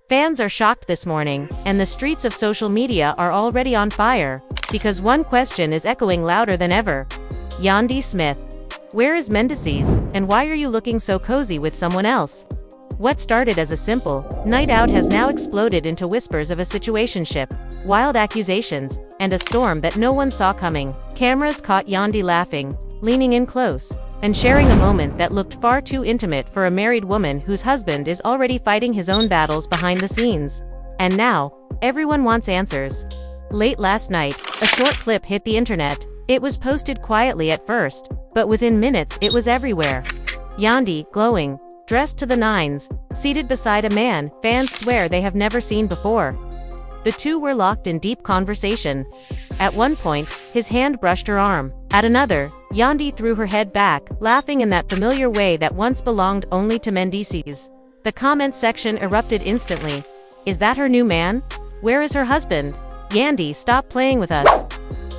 Fans are shocked this morning, and the streets of social media are already on fire, because one question is echoing louder than ever. Yandy Smith. Where is Mendecees, and why are you looking so cozy with someone else? What started as a simple night out has now exploded into whispers of a situationship, wild accusations, and a storm that no one saw coming. Cameras caught Yandy laughing, leaning in close, and sharing a moment that looked far too intimate for a married woman whose husband is already fighting his own battles behind the scenes. And now, everyone wants answers. Late last night, a short clip hit the internet. It was posted quietly at first, but within minutes it was everywhere. Yandy, glowing, dressed to the nines, seated beside a man fans swear they have never seen before. The two were locked in deep conversation. At one point, his hand brushed her arm. At another, Yandy threw her head back, laughing in that familiar way that once belonged only to Mendecees. The comment section erupted instantly. Is that her new man? Where is her husband? Yandy, stop playing with us.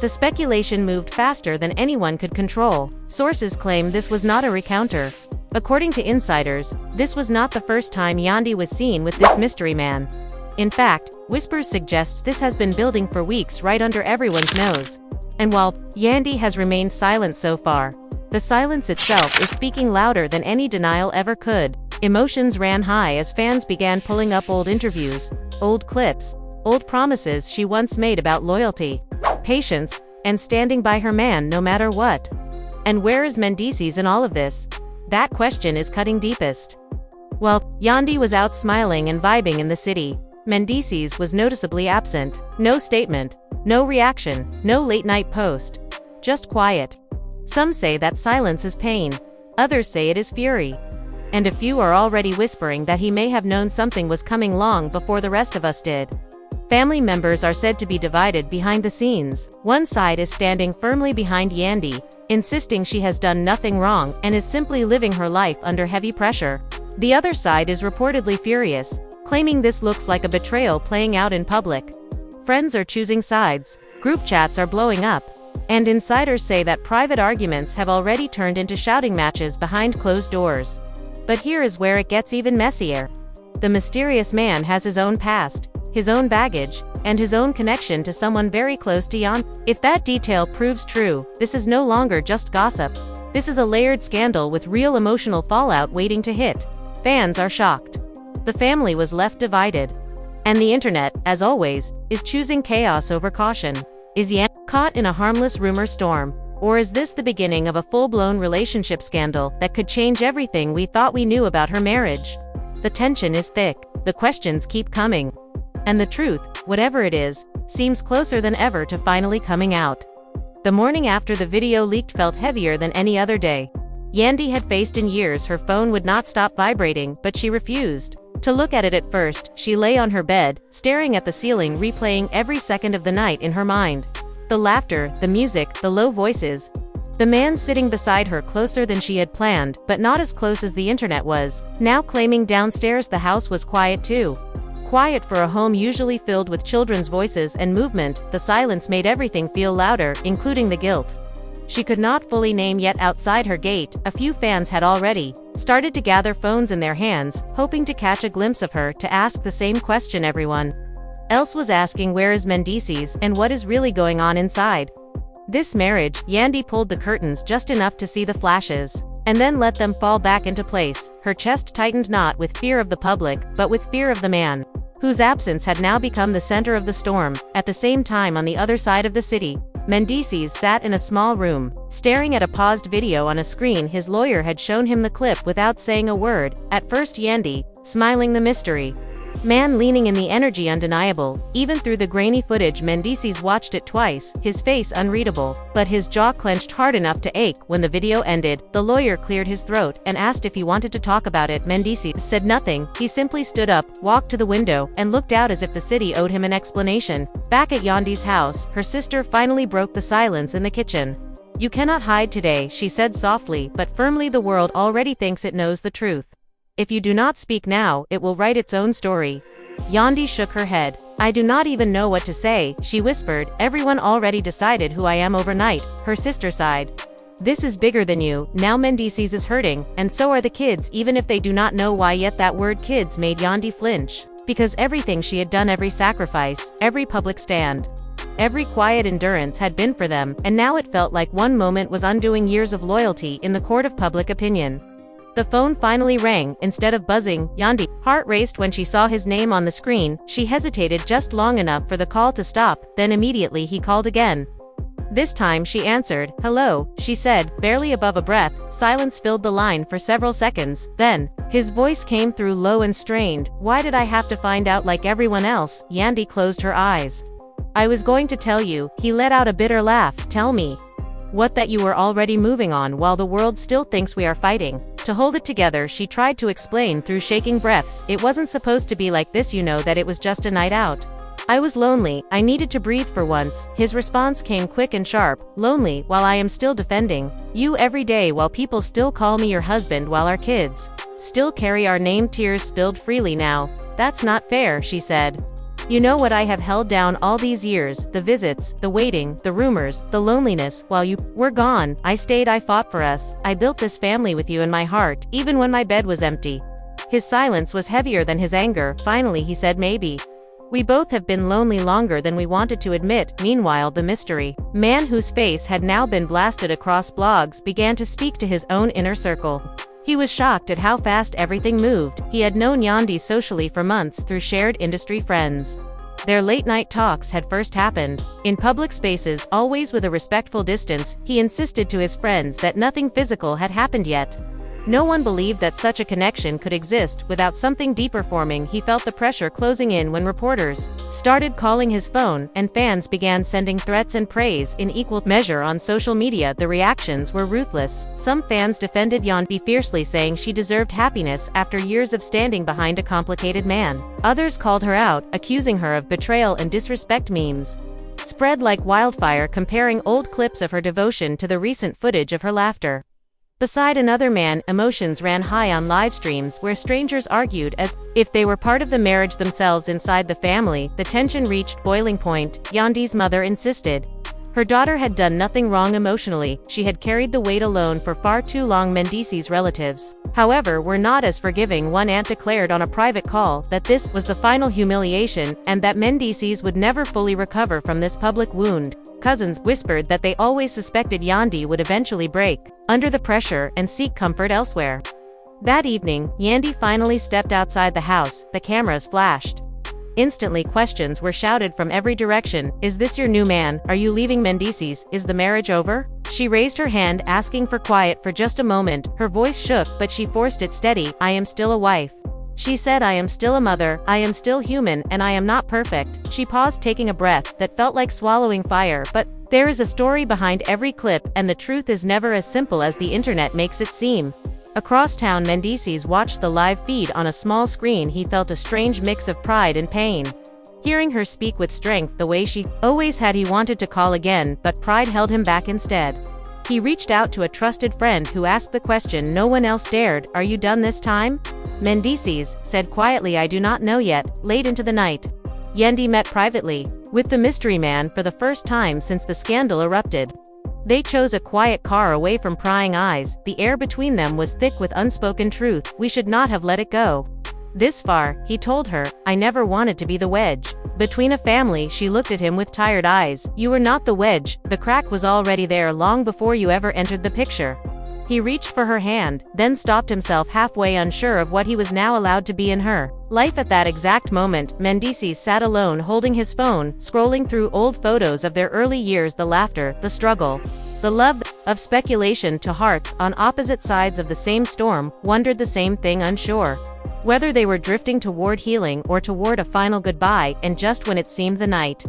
The speculation moved faster than anyone could control. Sources claim this was not a recounter. According to insiders, this was not the first time Yandy was seen with this mystery man. In fact, whispers suggests this has been building for weeks right under everyone's nose. And while Yandy has remained silent so far, the silence itself is speaking louder than any denial ever could. Emotions ran high as fans began pulling up old interviews, old clips, old promises she once made about loyalty, patience, and standing by her man no matter what. And where is Mendecees in all of this? That question is cutting deepest. While Yandy was out smiling and vibing in the city, Mendecees was noticeably absent. No statement, no reaction, no late-night post. Just quiet. Some say that silence is pain. Others say it is fury. And a few are already whispering that he may have known something was coming long before the rest of us did. Family members are said to be divided behind the scenes. One side is standing firmly behind Yandy, insisting she has done nothing wrong and is simply living her life under heavy pressure. The other side is reportedly furious, claiming this looks like a betrayal playing out in public. Friends are choosing sides, group chats are blowing up, and insiders say that private arguments have already turned into shouting matches behind closed doors. But here is where it gets even messier. The mysterious man has his own past, his own baggage, and his own connection to someone very close to Yandy. If that detail proves true, this is no longer just gossip. This is a layered scandal with real emotional fallout waiting to hit. Fans are shocked. The family was left divided. And the internet, as always, is choosing chaos over caution. Is Yandy caught in a harmless rumor storm? Or is this the beginning of a full-blown relationship scandal that could change everything we thought we knew about her marriage? The tension is thick. The questions keep coming. And the truth, whatever it is, seems closer than ever to finally coming out. The morning after the video leaked felt heavier than any other day. Yandy had faced in years her phone would not stop vibrating, but she refused to look at it at first. She lay on her bed, staring at the ceiling, replaying every second of the night in her mind. The laughter, the music, the low voices. The man sitting beside her closer than she had planned, but not as close as the internet was, now claiming downstairs the house was quiet too. Quiet for a home usually filled with children's voices and movement. The silence made everything feel louder, including the guilt. She could not fully name yet. Outside her gate, a few fans had already started to gather phones in their hands, hoping to catch a glimpse of her to ask the same question everyone else was asking: where is Mendecees, and what is really going on inside this marriage? Yandy pulled the curtains just enough to see the flashes, and then let them fall back into place. Her chest tightened, not with fear of the public, but with fear of the man whose absence had now become the center of the storm. At the same time, on the other side of the city, Mendecees sat in a small room, staring at a paused video on a screen. His lawyer had shown him the clip without saying a word. At first Yandy, smiling, the mystery man leaning in, the energy undeniable. Even through the grainy footage, Mendecees watched it twice, his face unreadable, but his jaw clenched hard enough to ache. When the video ended, the lawyer cleared his throat and asked if he wanted to talk about it. Mendecees said nothing. He simply stood up, walked to the window, and looked out as if the city owed him an explanation. Back at Yandy's house, her sister finally broke the silence in the kitchen. "You cannot hide today," she said softly but firmly. "The world already thinks it knows the truth. If you do not speak now, it will write its own story." Yandy shook her head. "I do not even know what to say," she whispered. "Everyone already decided who I am overnight." Her sister sighed. "This is bigger than you. Now Mendecees is hurting, and so are the kids, even if they do not know why yet." That word "kids" made Yandy flinch. Because everything she had done, every sacrifice, every public stand, every quiet endurance had been for them, and now it felt like one moment was undoing years of loyalty in the court of public opinion. The phone finally rang. Instead of buzzing, Yandy's heart raced when she saw his name on the screen. She hesitated just long enough for the call to stop, then immediately he called again. This time she answered. "Hello," she said, barely above a breath. Silence filled the line for several seconds. Then, his voice came through low and strained. "Why did I have to find out like everyone else?" Yandy closed her eyes. "I was going to tell you," he let out a bitter laugh. "Tell me. What, that you were already moving on while the world still thinks we are fighting?" To hold it together, she tried to explain through shaking breaths. "It wasn't supposed to be like this, you know, that it was just a night out. I was lonely, I needed to breathe for once." His response came quick and sharp. "Lonely, while I am still defending you every day, while people still call me your husband, while our kids still carry our name." Tears spilled freely now. "That's not fair," she said. "You know what I have held down all these years, the visits, the waiting, the rumors, the loneliness. While you were gone, I stayed, I fought for us. I built this family with you in my heart, even when my bed was empty." His silence was heavier than his anger. Finally he said, "Maybe we both have been lonely longer than we wanted to admit." Meanwhile, the mystery man, whose face had now been blasted across blogs, began to speak to his own inner circle. He was shocked at how fast everything moved. He had known Yandy socially for months through shared industry friends. Their late-night talks had first happened in public spaces, always with a respectful distance. He insisted to his friends that nothing physical had happened yet. No one believed that such a connection could exist without something deeper forming. He felt the pressure closing in when reporters started calling his phone, and fans began sending threats and praise in equal measure on social media. The reactions were ruthless. Some fans defended Yandy fiercely, saying she deserved happiness after years of standing behind a complicated man. Others called her out, accusing her of betrayal and disrespect. Memes spread like wildfire, comparing old clips of her devotion to the recent footage of her laughter beside another man. Emotions ran high on live streams where strangers argued as if they were part of the marriage themselves. Inside the family, the tension reached boiling point. Yandy's mother insisted her daughter had done nothing wrong emotionally. She had carried the weight alone for far too long. Mendecees relatives, however, were not as forgiving. One aunt declared on a private call that this was the final humiliation, and that Mendecees would never fully recover from this public wound. Cousins whispered that they always suspected Yandy would eventually break under the pressure and seek comfort elsewhere. That evening, Yandy finally stepped outside the house. The cameras flashed. Instantly, questions were shouted from every direction. "Is this your new man? Are you leaving Mendecees? Is the marriage over?" She raised her hand, asking for quiet for just a moment. Her voice shook, but she forced it steady. "I am still a wife," she said. "I am still a mother. I am still human, and I am not perfect." She paused, taking a breath that felt like swallowing fire. "But there is a story behind every clip, and the truth is never as simple as the internet makes it seem." Across town, Mendecees watched the live feed on a small screen. He felt a strange mix of pride and pain. Hearing her speak with strength the way she always had, he wanted to call again, but pride held him back instead. He reached out to a trusted friend who asked the question no one else dared. "Are you done this time?" Mendecees said quietly, "I do not know yet." Late into the night, Yandy met privately with the mystery man for the first time since the scandal erupted. They chose a quiet car away from prying eyes. The air between them was thick with unspoken truth. "We should not have let it go this far," he told her. "I never wanted to be the wedge between a family." She looked at him with tired eyes. "You were not the wedge. The crack was already there long before you ever entered the picture." He reached for her hand, then stopped himself halfway, unsure of what he was now allowed to be in her life at that exact moment. Mendecees sat alone, holding his phone, scrolling through old photos of their early years, the laughter, the struggle, the love. Of speculation to hearts on opposite sides of the same storm, wondered the same thing, unsure whether they were drifting toward healing or toward a final goodbye. And just when it seemed the night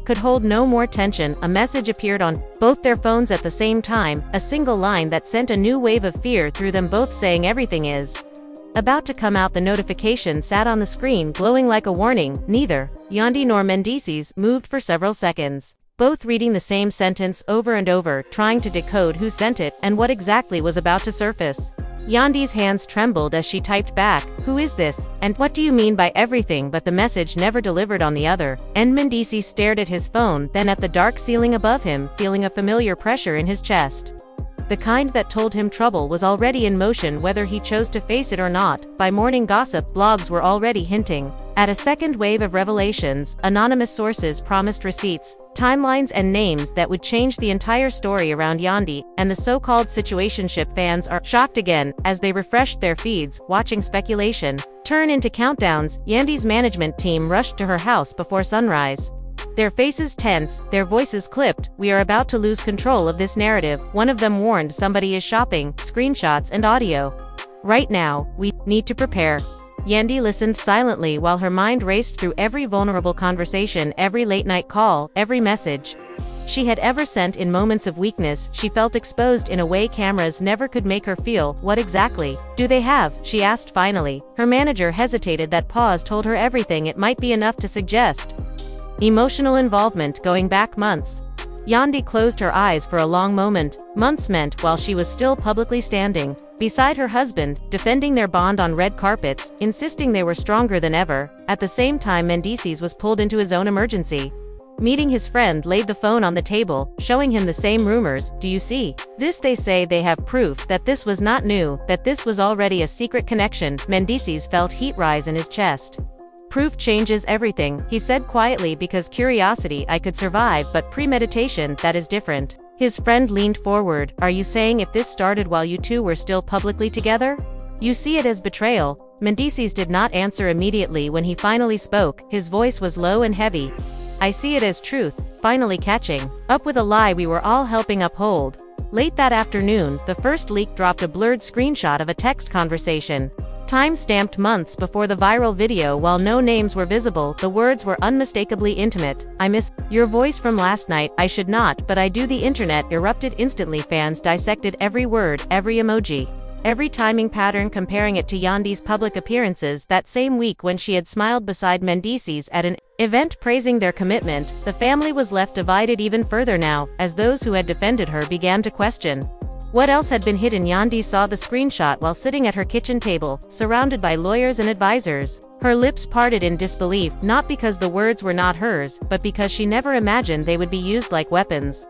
could hold no more tension, a message appeared on both their phones at the same time, a single line that sent a new wave of fear through them both, saying everything is about to come out. The notification sat on the screen, glowing like a warning. Neither Yandy nor Mendecees moved for several seconds, both reading the same sentence over and over, trying to decode who sent it and what exactly was about to surface. Yandy's hands trembled as she typed back, "Who is this? And what do you mean by everything?" But the message never delivered on the other end. Mendecees stared at his phone, then at the dark ceiling above him, feeling a familiar pressure in his chest. The kind that told him trouble was already in motion, whether he chose to face it or not. By morning, gossip blogs were already hinting At a second wave of revelations, anonymous sources promised receipts, timelines and names that would change the entire story around Yandy, and the so-called situationship fans are shocked again, as they refreshed their feeds, watching speculation turn into countdowns. Yandy's management team rushed to her house before sunrise. Their faces tense, their voices clipped. "We are about to lose control of this narrative," one of them warned. "Somebody is shopping screenshots and audio. Right now, we need to prepare." Yandy listened silently while her mind raced through every vulnerable conversation, every late-night call, every message she had ever sent. In moments of weakness, she felt exposed in a way cameras never could make her feel. "What exactly do they have?" she asked finally. Her manager hesitated. That pause told her everything. It might be enough to suggest emotional involvement going back months. Yandy closed her eyes for a long moment. Months meant while she was still publicly standing beside her husband, defending their bond on red carpets, insisting they were stronger than ever. At the same time, Mendecees was pulled into his own emergency meeting. His friend laid the phone on the table, showing him the same rumors. "Do you see this? They say they have proof that this was not new, that this was already a secret connection." Mendecees felt heat rise in his chest. "Proof changes everything," he said quietly. "Because curiosity I could survive, but premeditation, that is different." His friend leaned forward. "Are you saying if this started while you two were still publicly together, you see it as betrayal?" Mendecees did not answer immediately. When he finally spoke, his voice was low and heavy. "I see it as truth, finally catching up with a lie we were all helping uphold." Late that afternoon, the first leak dropped a blurred screenshot of a text conversation, time-stamped months before the viral video. While no names were visible, the words were unmistakably intimate. "I miss your voice from last night. I should not, but I do." The internet erupted instantly. Fans dissected every word, every emoji, every timing pattern, comparing it to Yandy's public appearances that same week when she had smiled beside Mendecees at an event praising their commitment. The family was left divided even further now, as those who had defended her began to question what else had been hidden. Yandy saw the screenshot while sitting at her kitchen table, surrounded by lawyers and advisors. Her lips parted in disbelief, not because the words were not hers, but because she never imagined they would be used like weapons.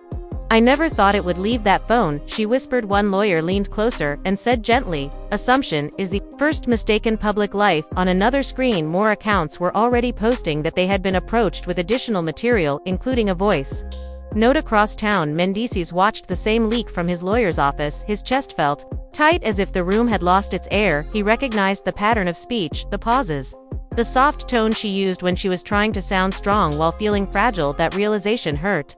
"I never thought it would leave that phone," she whispered. One lawyer leaned closer and said gently, "Assumption is the first mistake in public life." On another screen, more accounts were already posting that they had been approached with additional material, including a voice note across town. Mendecees watched the same leak from his lawyer's office. His chest felt tight, as if the room had lost its air. He recognized the pattern of speech, the pauses, the soft tone she used when she was trying to sound strong while feeling fragile. That realization hurt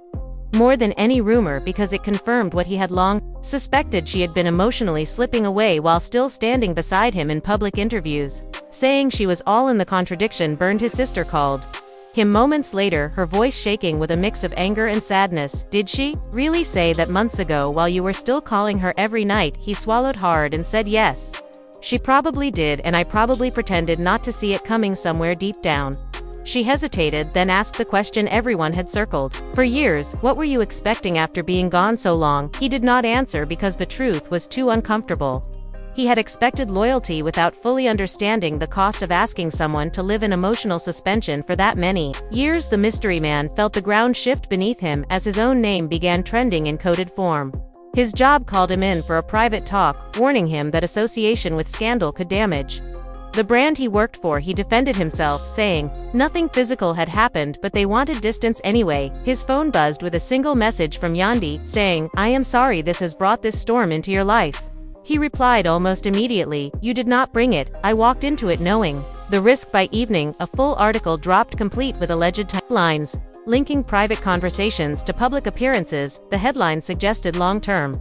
more than any rumor, because it confirmed what he had long suspected. She had been emotionally slipping away while still standing beside him in public interviews, saying she was all in. The contradiction burned. His sister called him moments later, her voice shaking with a mix of anger and sadness. "Did she really say that months ago while you were still calling her every night?" He swallowed hard and said yes. "She probably did, and I probably pretended not to see it coming somewhere deep down." She hesitated, then asked the question everyone had circled for years. "What were you expecting after being gone so long?" He did not answer because the truth was too uncomfortable. He had expected loyalty without fully understanding the cost of asking someone to live in emotional suspension for that many years. The mystery man felt the ground shift beneath him as his own name began trending in coded form. His job called him in for a private talk, warning him that association with scandal could damage the brand he worked for. He defended himself, saying nothing physical had happened, but they wanted distance anyway. His phone buzzed with a single message from Yandy, saying, "I am sorry this has brought this storm into your life." He replied almost immediately, "You did not bring it. I walked into it knowing the risk." By evening, a full article dropped, complete with alleged timelines linking private conversations to public appearances. The headline suggested long-term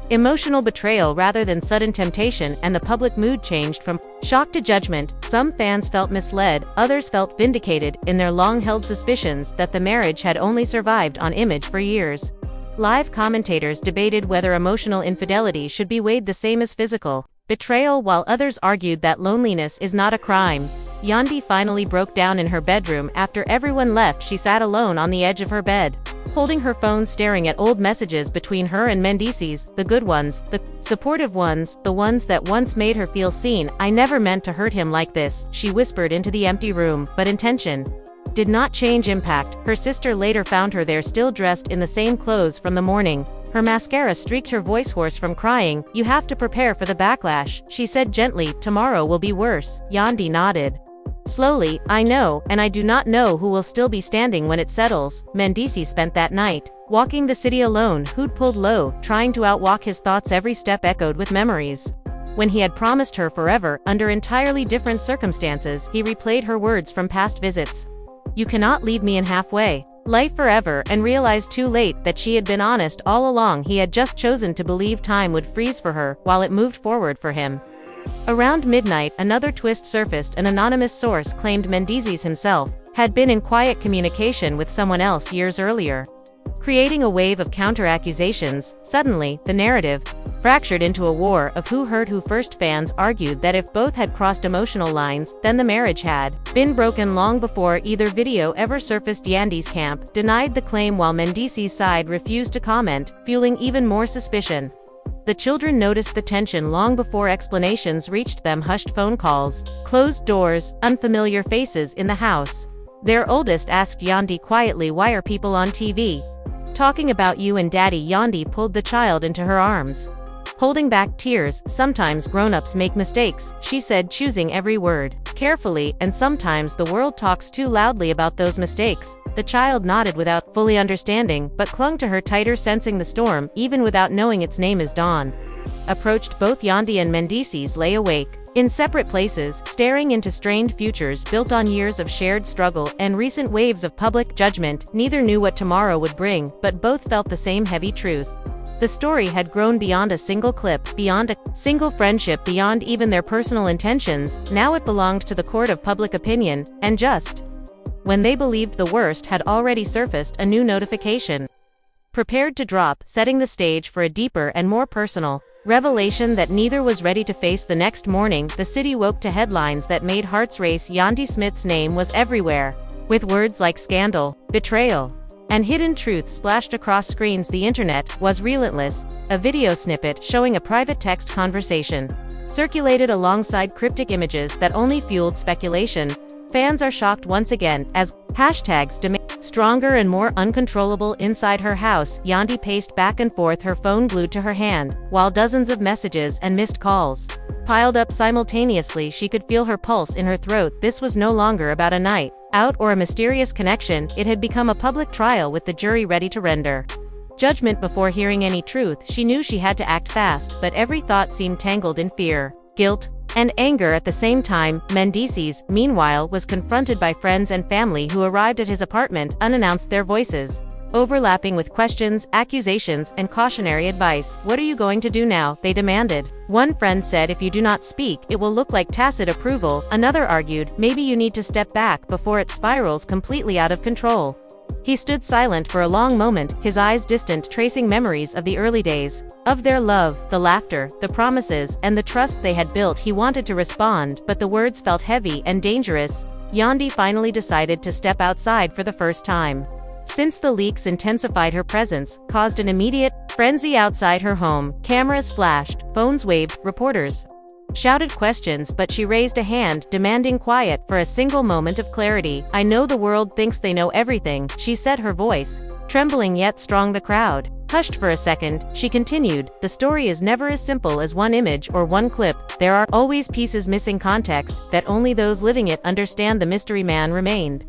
emotional betrayal rather than sudden temptation, and the public mood changed from shock to judgment. Some fans felt misled, others felt vindicated in their long-held suspicions that the marriage had only survived on image for years. Live commentators debated whether emotional infidelity should be weighed the same as physical betrayal, while others argued that loneliness is not a crime. Yandy finally broke down in her bedroom. After everyone left, she sat alone on the edge of her bed, holding her phone, staring at old messages between her and Mendecees, the good ones, the supportive ones, the ones that once made her feel seen. "I never meant to hurt him like this," she whispered into the empty room, but intention did not change impact. Her sister later found her there, still dressed in the same clothes from the morning. Her mascara streaked, her voice hoarse from crying. "You have to prepare for the backlash," she said gently. "Tomorrow will be worse." Yandy nodded. Slowly, I know, and I do not know who will still be standing when it settles. Mendecees spent that night, walking the city alone, hood pulled low, trying to outwalk his thoughts, every step echoed with memories. When he had promised her forever, under entirely different circumstances, he replayed her words from past visits. "You cannot leave me in halfway. Life forever," and realized too late that she had been honest all along. He had just chosen to believe time would freeze for her, while it moved forward for him. Around midnight, another twist surfaced. An anonymous source claimed Mendecees himself had been in quiet communication with someone else years earlier, creating a wave of counter-accusations. Suddenly, the narrative fractured into a war of who hurt who first. Fans argued that if both had crossed emotional lines, then the marriage had been broken long before either video ever surfaced. Yandy's camp denied the claim, while Mendecees' side refused to comment, fueling even more suspicion. The children noticed the tension long before explanations reached them. Hushed phone calls, closed doors, unfamiliar faces in the house. Their oldest asked Yandy quietly, "Why are people on TV talking about you and Daddy?" Yandy pulled the child into her arms, holding back tears. "Sometimes grown-ups make mistakes," she said, choosing every word carefully, "and sometimes the world talks too loudly about those mistakes." The child nodded without fully understanding, but clung to her tighter, sensing the storm, even without knowing its name. As dawn approached, both Yandy and Mendecees lay awake, in separate places, staring into strained futures built on years of shared struggle and recent waves of public judgment. Neither knew what tomorrow would bring, but both felt the same heavy truth. The story had grown beyond a single clip, beyond a single friendship, beyond even their personal intentions. Now it belonged to the court of public opinion, and just when they believed the worst had already surfaced, a new notification prepared to drop, setting the stage for a deeper and more personal revelation that neither was ready to face. The next morning, the city woke to headlines that made hearts race. Yandy Smith's name was everywhere, with words like scandal, betrayal, and hidden truth splashed across screens. The internet was relentless. A video snippet showing a private text conversation circulated alongside cryptic images that only fueled speculation. Fans are shocked once again, as hashtags demand stronger and more uncontrollable. Inside her house, Yandy paced back and forth, her phone glued to her hand, while dozens of messages and missed calls piled up simultaneously. She could feel her pulse in her throat. This was no longer about a night out or a mysterious connection. It had become a public trial, with the jury ready to render judgment before hearing any truth. She knew she had to act fast, but every thought seemed tangled in fear, guilt, and anger at the same time. Mendecees, meanwhile, was confronted by friends and family who arrived at his apartment unannounced, their voices overlapping with questions, accusations, and cautionary advice. "What are you going to do now?" they demanded. One friend said, "If you do not speak, it will look like tacit approval." Another argued, "Maybe you need to step back before it spirals completely out of control." He stood silent for a long moment, his eyes distant, tracing memories of the early days, of their love, the laughter, the promises, and the trust they had built. He wanted to respond, but the words felt heavy and dangerous. Yandy finally decided to step outside for the first time since the leaks intensified. Her presence caused an immediate frenzy outside her home. Cameras flashed, phones waved, reporters shouted questions, but she raised a hand, demanding quiet for a single moment of clarity. "I know the world thinks they know everything," she said, her voice trembling yet strong. The crowd hushed for a second. She continued, "The story is never as simple as one image or one clip. There are always pieces missing, context that only those living it understand." The mystery man remained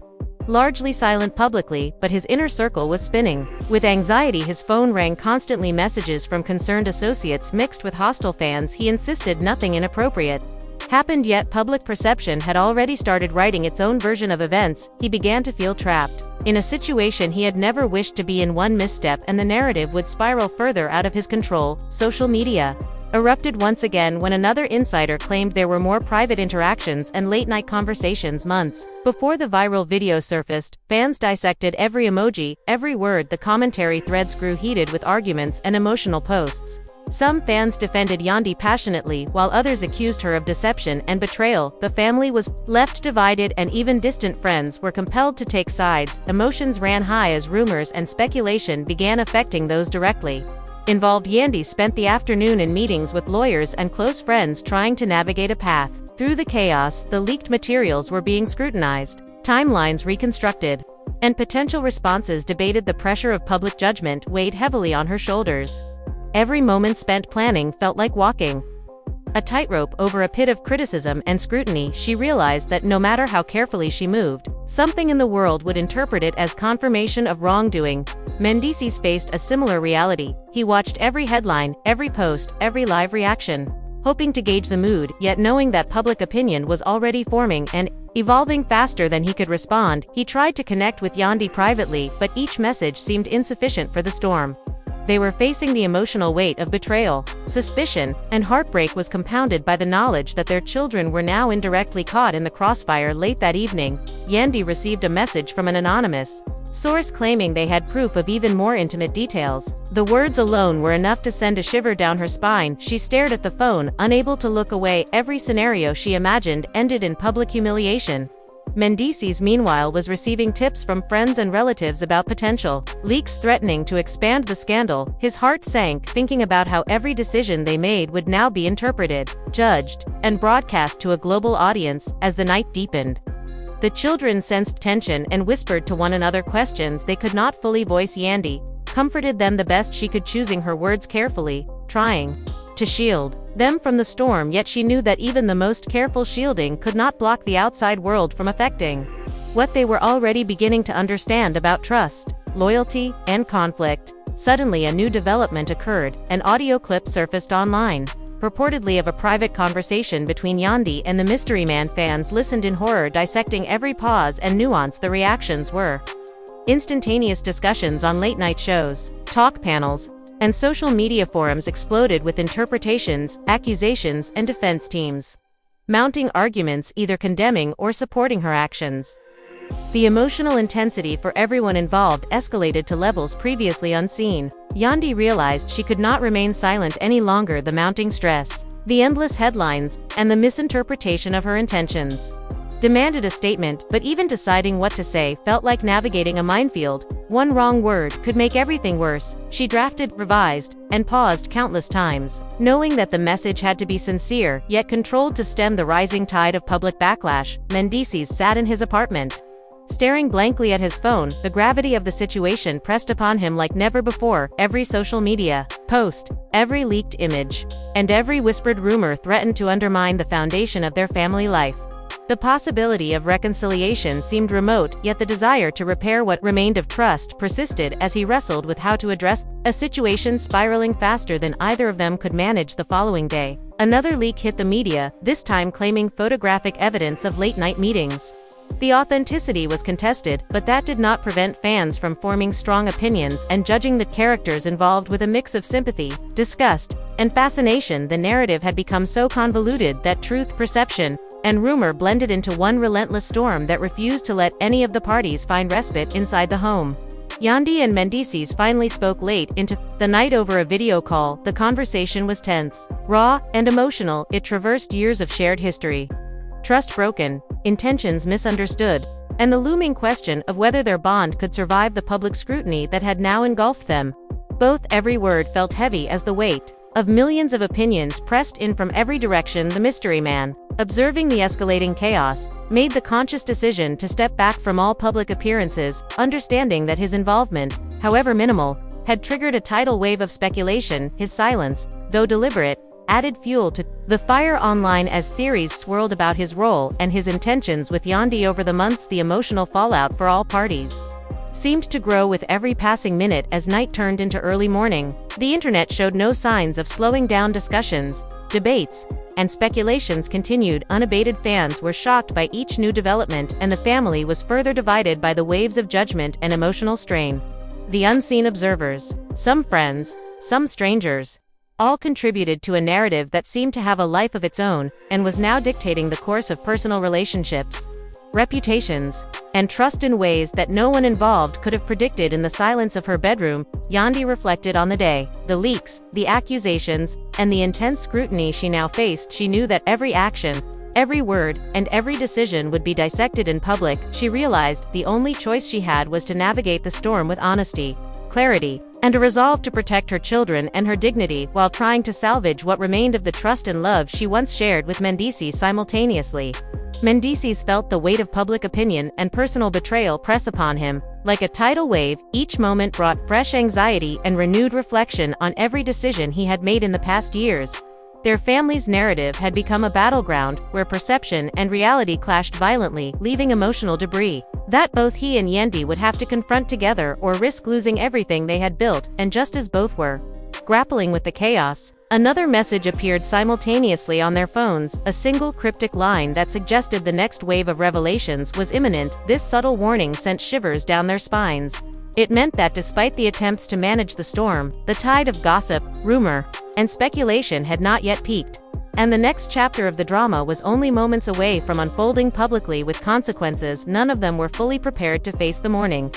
largely silent publicly, but his inner circle was spinning with anxiety. His phone rang constantly, messages from concerned associates mixed with hostile fans. He insisted nothing inappropriate happened, yet public perception had already started writing its own version of events. He began to feel trapped in a situation he had never wished to be in. One misstep and the narrative would spiral further out of his control. Social media erupted once again when another insider claimed there were more private interactions and late-night conversations. Months before the viral video surfaced, fans dissected every emoji, every word. The commentary threads grew heated with arguments and emotional posts. Some fans defended Yandy passionately, while others accused her of deception and betrayal. The family was left divided, and even distant friends were compelled to take sides. Emotions ran high as rumors and speculation began affecting those directly involved. Yandy spent the afternoon in meetings with lawyers and close friends, trying to navigate a path through the chaos. The leaked materials were being scrutinized, timelines reconstructed, and potential responses debated. The pressure of public judgment weighed heavily on her shoulders. Every moment spent planning felt like walking A tightrope over a pit of criticism and scrutiny. She realized that no matter how carefully she moved, something in the world would interpret it as confirmation of wrongdoing. Mendecees faced a similar reality. He watched every headline, every post, every live reaction, hoping to gauge the mood, yet knowing that public opinion was already forming and evolving faster than he could respond. He tried to connect with Yandy privately, but each message seemed insufficient for the storm. They were facing the emotional weight of betrayal, suspicion, and heartbreak was compounded by the knowledge that their children were now indirectly caught in the crossfire. Late that evening, Yandy received a message from an anonymous source claiming they had proof of even more intimate details. The words alone were enough to send a shiver down her spine. She stared at the phone, unable to look away. Every scenario she imagined ended in public humiliation. Mendecees, meanwhile, was receiving tips from friends and relatives about potential leaks threatening to expand the scandal. His heart sank, thinking about how every decision they made would now be interpreted, judged, and broadcast to a global audience. As the night deepened, the children sensed tension and whispered to one another questions they could not fully voice. Yandy comforted them the best she could, choosing her words carefully, trying to shield them from the storm, yet she knew that even the most careful shielding could not block the outside world from affecting what they were already beginning to understand about trust, loyalty, and conflict. Suddenly a new development occurred. An audio clip surfaced online, purportedly of a private conversation between Yandy and the mystery man. Fans listened in horror, dissecting every pause and nuance. The reactions were instantaneous. Discussions on late-night shows, talk panels, and social media forums exploded with interpretations, accusations, and defense teams mounting arguments, either condemning or supporting her actions. The emotional intensity for everyone involved escalated to levels previously unseen. Yandy realized she could not remain silent any longer. The mounting stress, the endless headlines, and the misinterpretation of her intentions demanded a statement, but even deciding what to say felt like navigating a minefield. One wrong word could make everything worse. She drafted, revised, and paused countless times, knowing that the message had to be sincere, yet controlled to stem the rising tide of public backlash. Mendecees sat in his apartment, staring blankly at his phone. The gravity of the situation pressed upon him like never before. Every social media post, every leaked image, and every whispered rumor threatened to undermine the foundation of their family life. The possibility of reconciliation seemed remote, yet the desire to repair what remained of trust persisted as he wrestled with how to address a situation spiraling faster than either of them could manage. The following day, another leak hit the media, this time claiming photographic evidence of late-night meetings. The authenticity was contested, but that did not prevent fans from forming strong opinions and judging the characters involved with a mix of sympathy, disgust, and fascination. The narrative had become so convoluted that truth, perception, and rumor blended into one relentless storm that refused to let any of the parties find respite inside the home. Yandy and Mendecees finally spoke late into the night over a video call. The conversation was tense, raw, and emotional. It traversed years of shared history, trust broken, intentions misunderstood, and the looming question of whether their bond could survive the public scrutiny that had now engulfed them. Every word felt heavy as the weight of millions of opinions pressed in from every direction. The mystery man, observing the escalating chaos, made the conscious decision to step back from all public appearances, understanding that his involvement, however minimal, had triggered a tidal wave of speculation. His silence, though deliberate, added fuel to the fire online as theories swirled about his role and his intentions with Yandy. Over the months, the emotional fallout for all parties seemed to grow with every passing minute. As night turned into early morning, the internet showed no signs of slowing down. Discussions, debates, and speculations continued unabated. Fans were shocked by each new development, and the family was further divided by the waves of judgment and emotional strain. The unseen observers, some friends, some strangers, all contributed to a narrative that seemed to have a life of its own, and was now dictating the course of personal relationships, reputations, and trust in ways that no one involved could have predicted. In the silence of her bedroom, Yandy reflected on the day, the leaks, the accusations, and the intense scrutiny she now faced. She knew that every action, every word, and every decision would be dissected in public. She realized the only choice she had was to navigate the storm with honesty, clarity, and a resolve to protect her children and her dignity while trying to salvage what remained of the trust and love she once shared with Mendecees. Simultaneously, Mendecees felt the weight of public opinion and personal betrayal press upon him. Like a tidal wave, each moment brought fresh anxiety and renewed reflection on every decision he had made in the past years. Their family's narrative had become a battleground where perception and reality clashed violently, leaving emotional debris that both he and Yandy would have to confront together or risk losing everything they had built. And just as both were grappling with the chaos, another message appeared simultaneously on their phones, a single cryptic line that suggested the next wave of revelations was imminent. This subtle warning sent shivers down their spines. It meant that despite the attempts to manage the storm, the tide of gossip, rumor, and speculation had not yet peaked. And the next chapter of the drama was only moments away from unfolding publicly with consequences none of them were fully prepared to face. The morning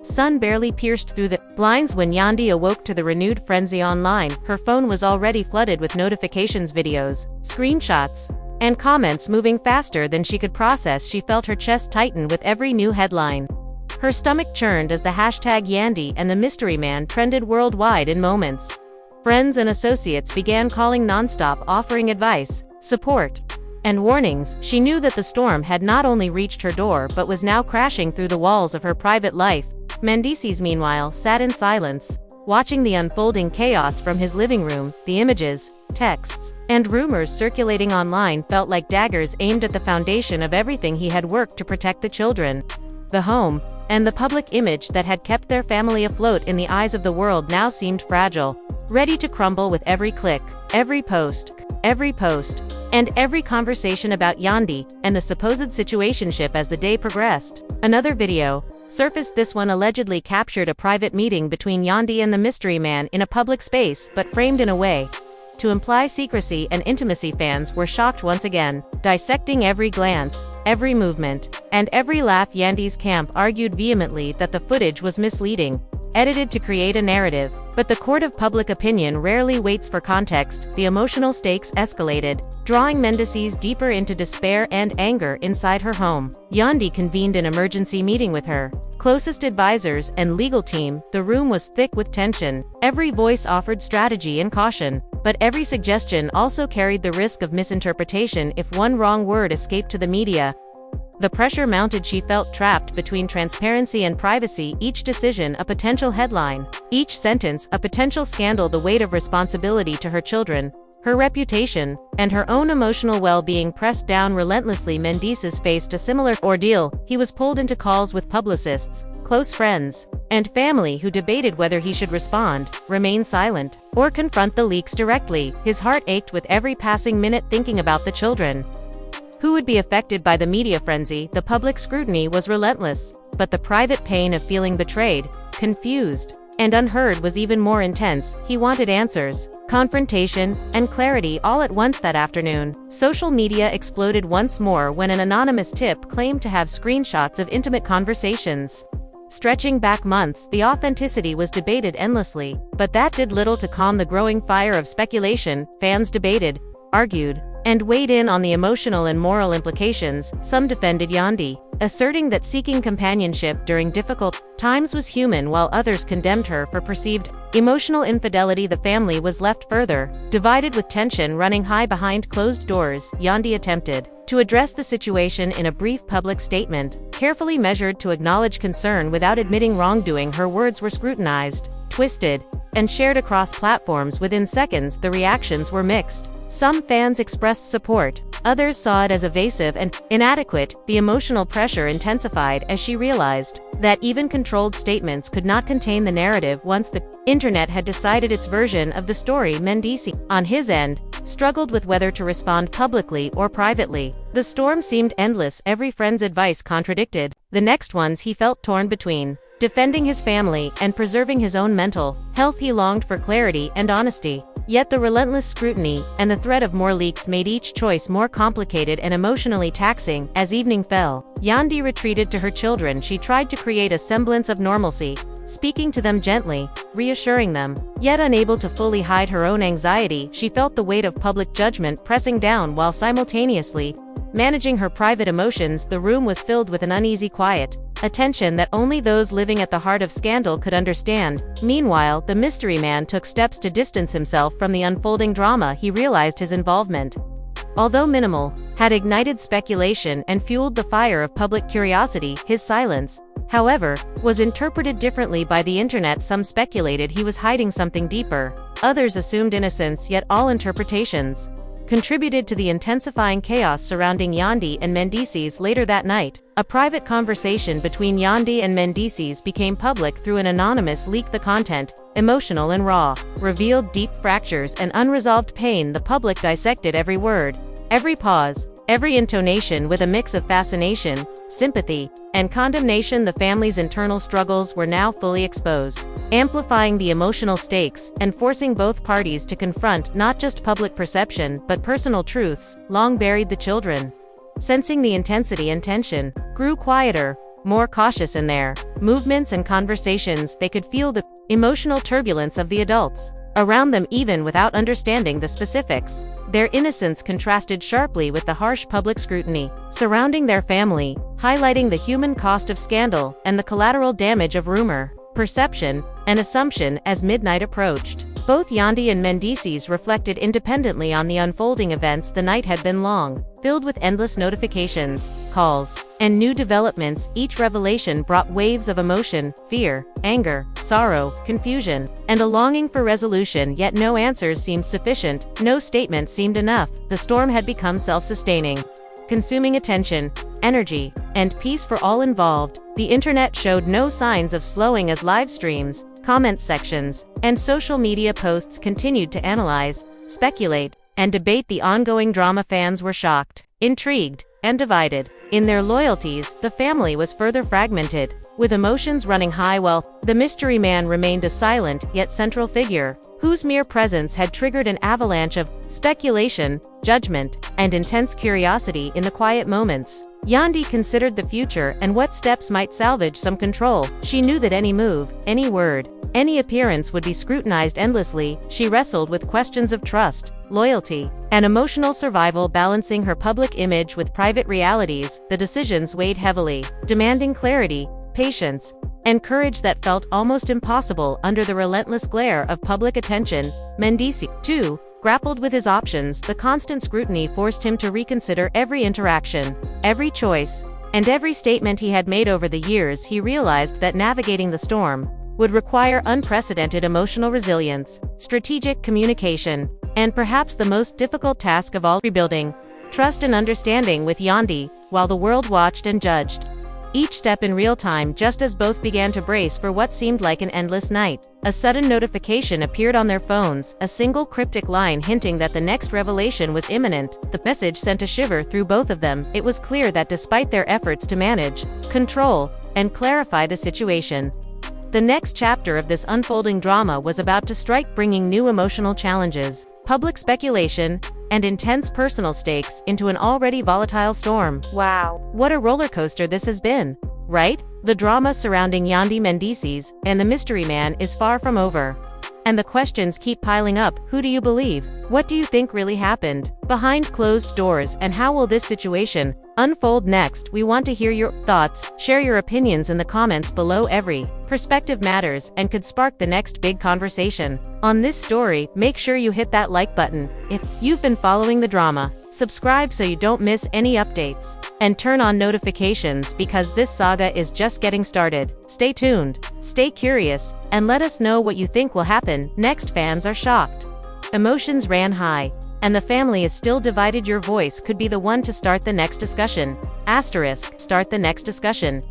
sun barely pierced through the blinds when Yandy awoke to the renewed frenzy online. Her phone was already flooded with notifications, videos, screenshots, and comments moving faster than she could process. She felt her chest tighten with every new headline. Her stomach churned as the hashtag Yandy and the mystery man trended worldwide in moments. Friends and associates began calling nonstop, offering advice, support, and warnings. She knew that the storm had not only reached her door but was now crashing through the walls of her private life. Mendecees, meanwhile, sat in silence, watching the unfolding chaos from his living room. The images, texts, and rumors circulating online felt like daggers aimed at the foundation of everything he had worked to protect: the children, the home, and the public image that had kept their family afloat in the eyes of the world now seemed fragile, ready to crumble with every click, every post, and every conversation about Yandy and the supposed situationship. As the day progressed, another video surfaced. This one allegedly captured a private meeting between Yandy and the mystery man in a public space, but framed in a way to imply secrecy and intimacy. Fans were shocked once again, dissecting every glance, every movement, and every laugh. Yandy's camp argued vehemently that the footage was misleading, edited to create a narrative, but the court of public opinion rarely waits for context. The emotional stakes escalated, drawing Mendecees deeper into despair and anger. Inside her home, Yandy convened an emergency meeting with her closest advisors and legal team. The room was thick with tension. Every voice offered strategy and caution, but every suggestion also carried the risk of misinterpretation if one wrong word escaped to the media. The pressure mounted. She felt trapped between transparency and privacy, each decision a potential headline, each sentence a potential scandal. The weight of responsibility to her children, her reputation, and her own emotional well-being pressed down relentlessly. Mendecees faced a similar ordeal. He was pulled into calls with publicists, close friends, and family who debated whether he should respond, remain silent, or confront the leaks directly. His heart ached with every passing minute, thinking about the children who would be affected by the media frenzy. The public scrutiny was relentless, but the private pain of feeling betrayed, confused, and unheard was even more intense. He wanted answers, confrontation, and clarity all at once. That afternoon, social media exploded once more when an anonymous tip claimed to have screenshots of intimate conversations stretching back months. The authenticity was debated endlessly, but that did little to calm the growing fire of speculation. Fans debated, argued, and weighed in on the emotional and moral implications. Some defended Yandy, asserting that seeking companionship during difficult times was human, while others condemned her for perceived emotional infidelity. The family was left further divided, with tension running high behind closed doors. Yandy attempted to address the situation in a brief public statement, carefully measured to acknowledge concern without admitting wrongdoing. Her words were scrutinized, twisted, and shared across platforms. Within seconds, the reactions were mixed. Some fans expressed support, others saw it as evasive and inadequate. The emotional pressure intensified as she realized that even controlled statements could not contain the narrative once the internet had decided its version of the story. Mendecees, on his end, struggled with whether to respond publicly or privately. The storm seemed endless. Every friend's advice contradicted the next one's. He felt torn between defending his family and preserving his own mental health. He longed for clarity and honesty, yet the relentless scrutiny and the threat of more leaks made each choice more complicated and emotionally taxing. As evening fell, Yandy retreated to her children. She tried to create a semblance of normalcy, speaking to them gently, reassuring them, yet unable to fully hide her own anxiety. She felt the weight of public judgment pressing down while simultaneously managing her private emotions. The room was filled with an uneasy quiet, a tension that only those living at the heart of scandal could understand. Meanwhile, the mystery man took steps to distance himself from the unfolding drama. He realized his involvement, although minimal, had ignited speculation and fueled the fire of public curiosity. His silence, however, was interpreted differently by the internet. Some speculated he was hiding something deeper. Others assumed innocence, yet all interpretations contributed to the intensifying chaos surrounding Yandy and Mendecees. Later that night, a private conversation between Yandy and Mendecees became public through an anonymous leak. The content, emotional and raw, revealed deep fractures and unresolved pain. The public dissected every word, every pause, every intonation with a mix of fascination, sympathy, and condemnation. The family's internal struggles were now fully exposed, amplifying the emotional stakes and forcing both parties to confront not just public perception but personal truths long buried. The children, sensing the intensity and tension, grew quieter, more cautious in their movements and conversations. They could feel the emotional turbulence of the adults around them even without understanding the specifics. Their innocence contrasted sharply with the harsh public scrutiny surrounding their family, highlighting the human cost of scandal and the collateral damage of rumor, perception, and assumption. As midnight approached, both Yandy and Mendecees reflected independently on the unfolding events. The night had been long, filled with endless notifications, calls, and new developments. Each revelation brought waves of emotion, fear, anger, sorrow, confusion, and a longing for resolution. Yet no answers seemed sufficient, no statement seemed enough. The storm had become self-sustaining, consuming attention, energy, and peace for all involved. The internet showed no signs of slowing as live streams, comment sections, and social media posts continued to analyze, speculate, and debate the ongoing drama. Fans were shocked, intrigued, and divided in their loyalties. The family was further fragmented, with emotions running high while the mystery man remained a silent yet central figure, whose mere presence had triggered an avalanche of speculation, judgment, and intense curiosity. In the quiet moments, Yandy considered the future and what steps might salvage some control. She knew that any move, any word, any appearance would be scrutinized endlessly. She wrestled with questions of trust, loyalty, and emotional survival. Balancing her public image with private realities, the decisions weighed heavily, demanding clarity, patience, and courage that felt almost impossible under the relentless glare of public attention. Mendecees, too, grappled with his options. The constant scrutiny forced him to reconsider every interaction, every choice, and every statement he had made over the years. He realized that navigating the storm would require unprecedented emotional resilience, strategic communication, and perhaps the most difficult task of all, rebuilding trust and understanding with Yandy, while the world watched and judged each step in real time. Just as both began to brace for what seemed like an endless night, a sudden notification appeared on their phones, a single cryptic line hinting that the next revelation was imminent. The message sent a shiver through both of them. It was clear that despite their efforts to manage, control, and clarify the situation, the next chapter of this unfolding drama was about to strike, bringing new emotional challenges, public speculation, and intense personal stakes into an already volatile storm. Wow. What a roller coaster this has been, right? The drama surrounding Yandy Mendecees and the mystery man is far from over. And the questions keep piling up. Who do you believe? What do you think really happened behind closed doors, and how will this situation unfold next? We want to hear your thoughts. Share your opinions in the comments below. Every perspective matters and could spark the next big conversation on this story. Make sure you hit that like button if you've been following the drama. Subscribe so you don't miss any updates, and turn on notifications because this saga is just getting started. Stay tuned, stay curious, and let us know what you think will happen next. Fans are shocked, emotions ran high, and the family is still divided. Your voice could be the one to start the next discussion. Start the next discussion.